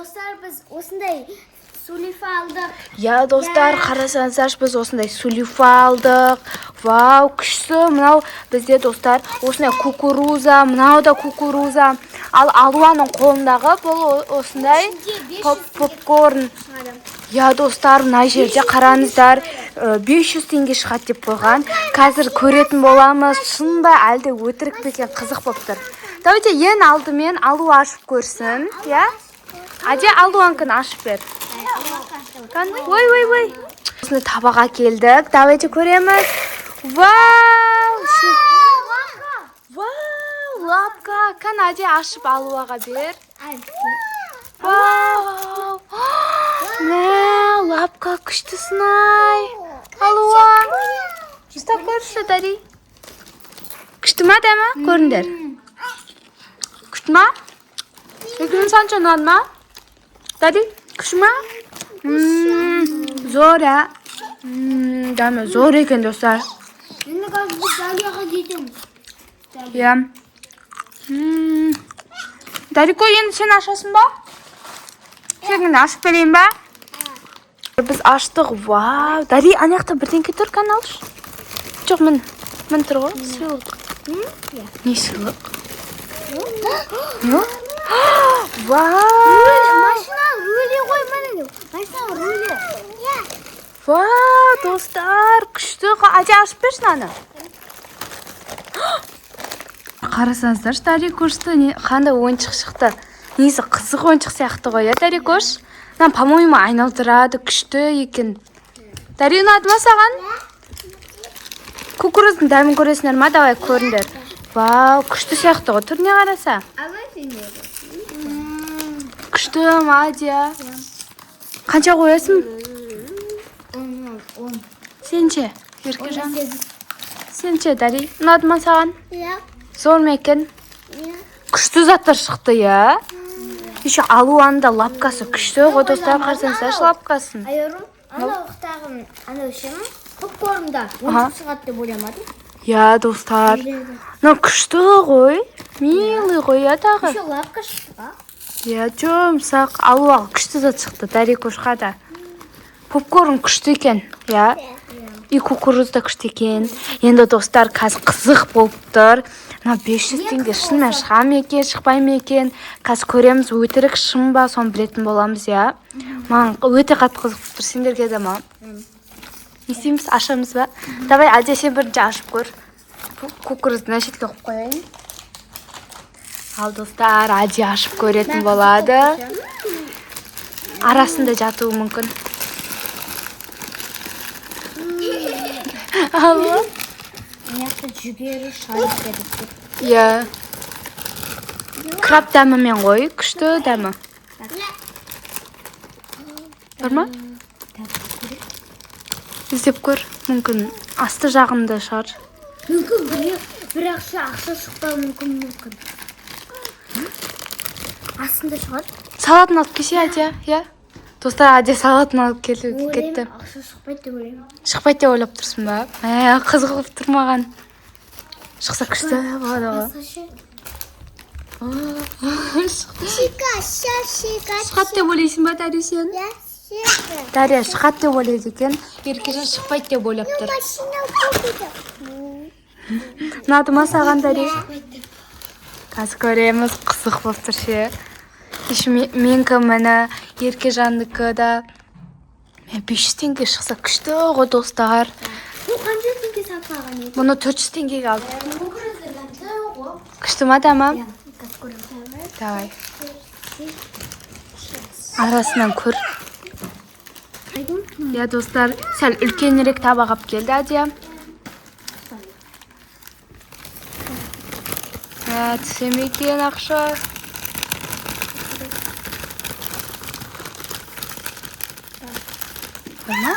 Dostlar biz осындай сулифа алдық. Ya dostlar, қарасаңыздар, біз осындай сулифа алдық. Вау, күшті. Мынау бізде достар, осындай кукуруза, мынау да кукуруза. Ал Алуаның қолындағы бұл осындай попкорн. Ya достар, мына жерде қараңыздар, 500 теңге шығады деп қойған. Қазір көретін боламыз, шын ба әлде өтірік пе екен, қызық болып тұр. Давайте ең алдымен Алу ашып көрсін, я? Аде Алуанкін ашып бер. Ой. Осыны табаға келдік. Давайте көреміз. Вау! Вау, лапка. Кән Аде ашып Алуаға бер. Вау! Мә, лапка күштісін ай. Алуа. Ұстап көрші, Дари. Күшті ма дәмі? Көріңдер. Күшті ма? Екінің санча ұнады ма? Дари, күшті ма? Зор, ә? Дәмі зор екен, достар. Енді қазір біз Дарияға жетеміз. Я. Дарико, енді сен ашасың ба? Сен ашып берейін ба? Біз аштық. Вау. Дари, анаяқта бірдеңке тұр, кән алшы. Жоқ, мін тұр ғой. Сыйлық. Не сыйлық? Вау. Машина рөле ғой, мәне. Машина рөле. Вау, достар, күшті. Аде ашып бершін аны. Қарасаңыздар, Дари көршті қандай ойыншық шықты. Несі қызық ойыншық сияқты ғой, Дари көрш? По-моему, айналдырады, күшті екен. Дари, ұнады ма саған? Кукуруздың дәмін көресіңдер ма? Давай көріңдер. Вау, күшті сияқты ғой, түріне қараса. Күшті, Мадия. Қанша қоясың? 10. Сенше, Еркежан. Сенше, Дари, ұнады ма саған? Зор ма екен? Күшті заттар шықты, я? Еще Алуанның лапкасы күшті ғой, достар, қарсаңыздар лапкасын. Айырым, ұқтағым, үшем, попкорнда 10 шығады деп ойламадым. Я, достар. Күшті ғой. Милый ғой, я тағы. Еще лапка шықты. Я, жұмсақ. Алуаға күшті зат шықты, Дари көшқа да. Попкорн күшті екен, я? И кукуруз да күшті екен. Енді достар, қазір қызық болып тұр. 500 теңге шынымен шыға ма екен, шықпай ма екен? Қазір көреміз, өтірік шын ба, соны білетін боламыз, я? Маған өте қатты қызық болып тұр, сендерге де ма? Не істейміз, ашамыз ба? Давай, Аде, сен бірінші ашып көр. Кукурузды мына шетке қойып қояйын. Ал достар, Аде ашып көретін болады. Арасында жатуы мүмкін. Алло? Мияқты жүгері шарып беріп. Я. Краб дәмімен ғой, күшті дәмі. Бар ма? Іздеп көр, мүмкін асты жағында шығар. Мүмкін бір ақша шықпау мүмкін. Астында шығар. Салатын алып кесе, Аде, я? Достар, Аде салатын алып кетті. Ақша шықпайды деп ойлаймын. Шықпайды деп ойлап тұрсың ба? Қызық болып тұрмаған. Шықса күшті болады ғой. Шығады деп ойлайсың ба, Дария, сен? Дария шығады деп ойлайды екен. Еркежан шықпайды деп ойлап тұр. Ұнады ма саған, Дария? Қазір көреміз, қызық болып тұр ше. Менікі мені, Еркежандікі да. 500 теңге шықса күшті ғой, достар. Бұл қанша теңге сатпаған еді? Мұны 400 теңгеге алдық. Күшті ма дәмі? Давай. Арасынан көр. Я, достар, сәл үлкенірек табақ алып келді, Аде. Түсем екен ақша. Бар ма?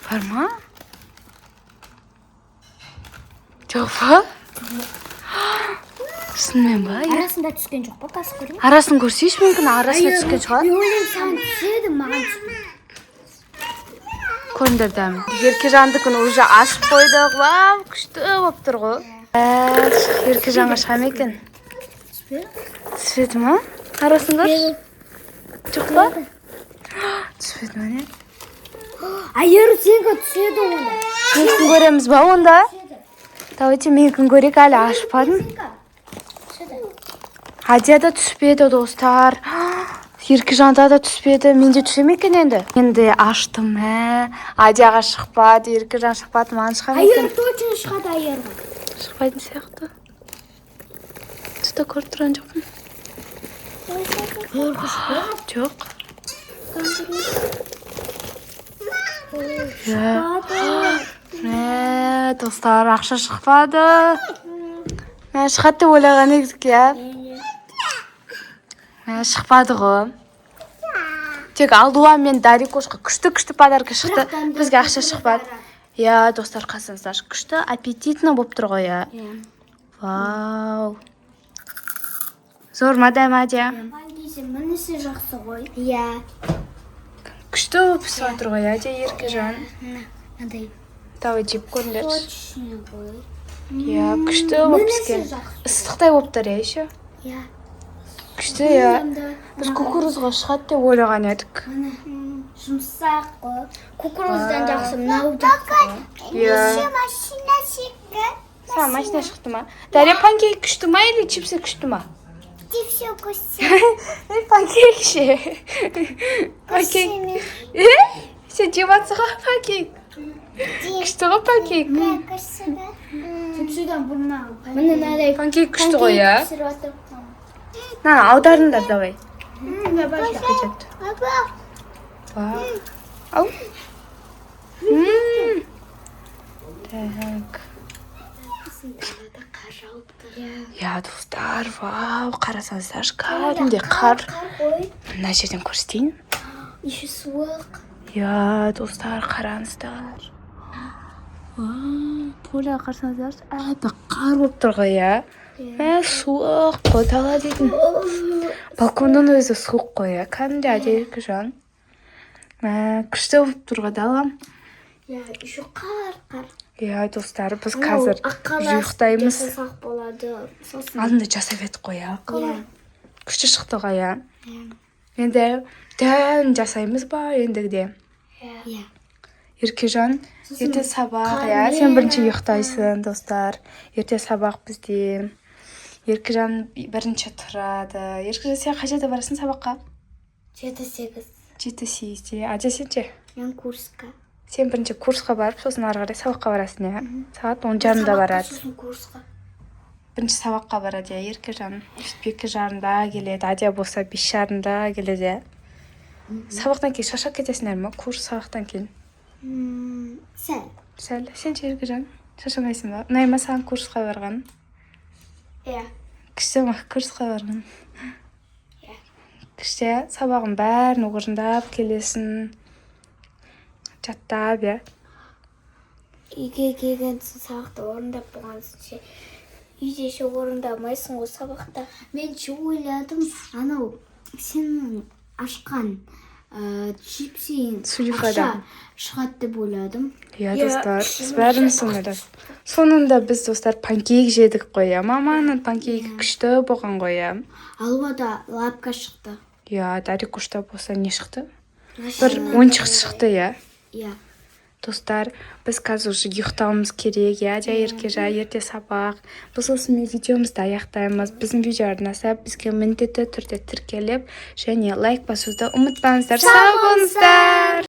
Бар ма? Жоқ па? Шынымен ба? Арасында түскен жоқ па, қазір көрейін? Арасын көрсейші мүмкін, арасында түскен шығар. Мен ойлаймын, саған түседі, маған түспейді. Көріңдер дәмін. Еркежандікін уже ашып қойдық. Вау, күшті болып тұр ғой. Еркежанға шыға ма екен? Түспеді ма? Қарасыңдар? Жоқ па? Түспеді ма не? Айыр сенге түседі онда. Менкін көреміз ба онда? Давайте менкін көрек әлі ашпадым. Адияда түспеді достар. Еркежанда да түспеді. Менде түсе ме екен енді? Енді аштым. Адияға шықпады, Еркежан шықпады, маған шыға ма екен? Айыр точно шығады айырға. Шықпайтын сияқты. Түсті көріп тұрған жоқпын. Жоқ. Достар, ақша шықпады. Мен шығады деп ойлаған едік, иә. Шықпады ғой. Тек Алдуа мен Дарикошқа күшті подарка шықты. Бізге ақша шықпады. Иә, достар, қасыңыздар. Күшті аппетитно болып тұр ғой, иә. Вау. Зор ма Адия? Мінісі жақсы ғой. Иә. Күшті болып пісіп жатыр ғой, Адия, Еркежан. Мынандай. Давай жеп көріңдерші. Точно ғой. Иә, күшті болып піскен. Ыстықтай болып тұр, еще. Иә. Күшті, иә. Біз кукурузға шығады деп ойлаған едік. Жұмсақ қой. Кукуруздан жақсы мынау жақсы. Иә. Машина шықты. Саған машина шықты ма? Дарья, панкейк күшті ма или чипсы күшті ма? Все вкусно. Панкейк ше. Панкейк. Сен жеп жатсың ғой панкейк. Күшті ғой панкейк. Чипсыдан бұрына. Мынандай Панкейк күшті ғой, иә. На, аударыңдар давай. Кетеді. Ау. Так. Я, достар, вау, қарасаңыздар, кәдімде қар. Мына жерден көрсетейін. Еще суық. Я, достар, қараңыздар. Поля қарасаңыздар, әбі қар болып тұр ғой, я. Суық қой, дала дейтін. Балконның өзі суық қой, я. Кәдімде Адия, Еркежан. Күшті болып тұр ғой, дала. Я, еще қар. Я, достар, біз қазір ұйықтаймыз. Жасасақ болады. Алдында жасап едік қой, я. Күшті шықты ғой, я. Енді дән жасаймыз ба ендігіде? Иә. Еркежан, ерте сабақ, я. Сен бірінші ұйықтайсың, достар. Ерте сабақ бізде. Еркежан бірінші тұрады. Еркежан, сен қай жерде барасың сабаққа? 7-8. 7-8-де. Адия, сен ше? Мен курсқа. Сен бірінші курсқа барып, сосын ары қарай сабаққа барасың, иә? Сағат 10:30-да барады. Сосын курсқа. Бірінші сабаққа барады, иә, Еркежан. 2:30-да келеді. Адия болса 5:30-да келеді. Сабақтан кейін шаршап кетесіңдер ме? Курс сабақтан кейін. Сәл. Сәл. Сен ше, Еркежан? Шаршамайсың ба? Ұнай ма саған курсқа барған? Иә. Күшті ма курсқа барған? Күшті, сабағын бәрін орындап келесің. Жаттап, иә. Үйге келген сабақты орындап болған ше. Үйде ше орындамайсың ғой сабақта. Мен ше ойладым, анау сен ашқан чипсин Сулифадан. шығады деп ойладым. Иә, достар, біз бәріміз сонда. Сонында біз, достар, панкейк жедік қой, иә. Маманың панкейкі күшті болған ғой, иә. Алуада лапка шықты. Иә, Дарикошта болса не шықты? Бір ойыншық шықты, иә. Иә. Достар, біз қазір уже ұйықтауымыз керек, иә, Еркежан, ерте сабақ. Біз осымен видеомызды аяқтаймыз. Біздің видео арнаса бізге міндетті түрде тіркеліп және лайк басуды ұмытпаңыздар. Сау болыңыздар!